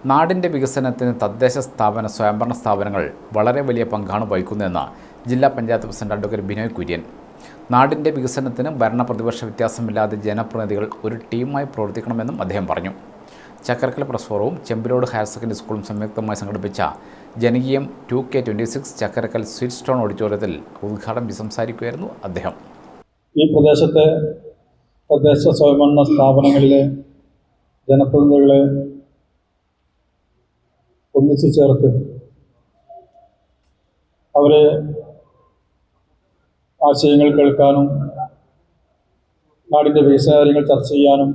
നാടിൻ്റെ വികസനത്തിന് തദ്ദേശ സ്ഥാപന സ്വയംഭരണ സ്ഥാപനങ്ങൾ വളരെ വലിയ പങ്കാണ് വഹിക്കുന്നതെന്ന് ജില്ലാ പഞ്ചായത്ത് പ്രസിഡന്റ് അഡ്വക്കേറ്റ് ബിനോയ് കുര്യൻ. നാടിൻ്റെ വികസനത്തിന് ഭരണ പ്രതിപക്ഷ വ്യത്യാസമില്ലാതെ ജനപ്രതിനിധികൾ ഒരു ടീമായി പ്രവർത്തിക്കണമെന്നും അദ്ദേഹം പറഞ്ഞു. ചക്കരക്കൽ പ്രസ് ഫോറവും ചെമ്പിലോട് ഹയർ സെക്കൻഡറി സ്കൂളും സംയുക്തമായി സംഘടിപ്പിച്ച ജനകീയം 2K26 ചക്കരക്കൽ സ്വീറ്റ് സ്റ്റോൺ ഓഡിറ്റോറിയത്തിൽ ഉദ്ഘാടനം സംസാരിക്കുകയായിരുന്നു അദ്ദേഹം. ഈ പ്രദേശത്തെ തദ്ദേശ സ്വയംഭരണ സ്ഥാപനങ്ങളിലെ ജനപ്രതിനിധികളെ ഒന്നിച്ചു ചേർത്ത് അവരെ ആശയങ്ങൾ കേൾക്കാനും നാടിൻ്റെ വികസന കാര്യങ്ങൾ ചർച്ച ചെയ്യാനും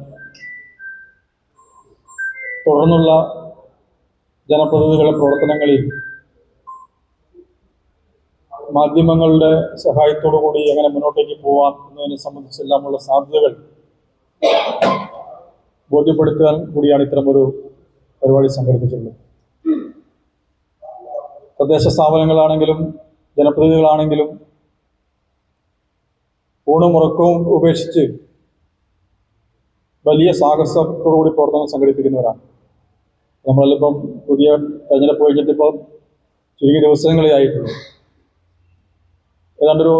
തുടർന്നുള്ള ജനപ്രതിനിധികളുടെ പ്രവർത്തനങ്ങളിൽ മാധ്യമങ്ങളുടെ സഹായത്തോടു കൂടി എങ്ങനെ മുന്നോട്ടേക്ക് പോവാം എന്നതിനെ സംബന്ധിച്ചെല്ലാമുള്ള സാധ്യതകൾ ബോധ്യപ്പെടുത്താൻ കൂടിയാണ് ഇത്തരമൊരു പരിപാടി സംഘടിപ്പിച്ചിട്ടുള്ളത്. തദ്ദേശ സ്ഥാപനങ്ങളാണെങ്കിലും ജനപ്രതിനിധികളാണെങ്കിലും ഊണും ഉറക്കവും ഉപേക്ഷിച്ച് വലിയ സാഹസത്തോടുകൂടി പ്രവർത്തനം സംഘടിപ്പിക്കുന്നവരാണ്. നമ്മളെല്ലാം പുതിയ തെരഞ്ഞെടുപ്പ് കഴിഞ്ഞിട്ടിപ്പോൾ ചുരുങ്ങിയ ദിവസങ്ങളേ ആയിട്ടുള്ളൂ. ഏതാണ്ടൊരു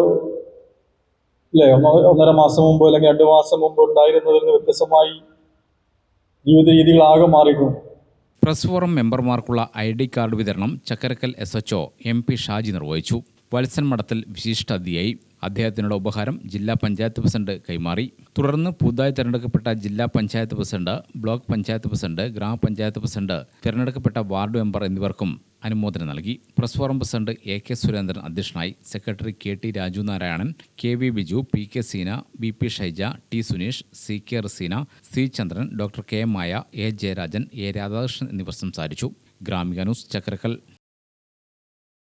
1.5 മാസം മുമ്പ് അല്ലെങ്കിൽ 2 മാസം മുമ്പ് ഉണ്ടായിരുന്നതിൽ നിന്ന് വ്യത്യസ്തമായി ജീവിത രീതികളാകെ മാറിയിട്ടുണ്ട്. പ്രസ് ഫോറം മെമ്പർമാർക്കുള്ള ID കാർഡ് വിതരണം ചക്കരക്കൽ SHO MP ഷാജി നിർവഹിച്ചു. വത്സൻ മഠത്തിൽ വിശിഷ്ടാതിഥിയായി. അദ്ദേഹത്തിനുള്ള ഉപഹാരം ജില്ലാ പഞ്ചായത്ത് പ്രസിഡന്റ് കൈമാറി. തുടർന്ന് പുതുതായി തിരഞ്ഞെടുക്കപ്പെട്ട ജില്ലാ panchayat president, block panchayat president, ഗ്രാമപഞ്ചായത്ത് പ്രസിഡന്റ്, തിരഞ്ഞെടുക്കപ്പെട്ട വാർഡ് മെമ്പർ എന്നിവർക്കും അനുമോദനം നൽകി. Press forum president AK Surendran അധ്യക്ഷനായി. Secretary KT Raju Narayanan, KV Biju, PK Seena, BP Shaija, T Suneesh, CK Raseena, C Chandran, doctor K Maya, A Jayarajan, A Radhakrishnan എന്നിവർ സംസാരിച്ചു. ഗ്രാമിക ന്യൂസ് ചക്കരക്കൽ.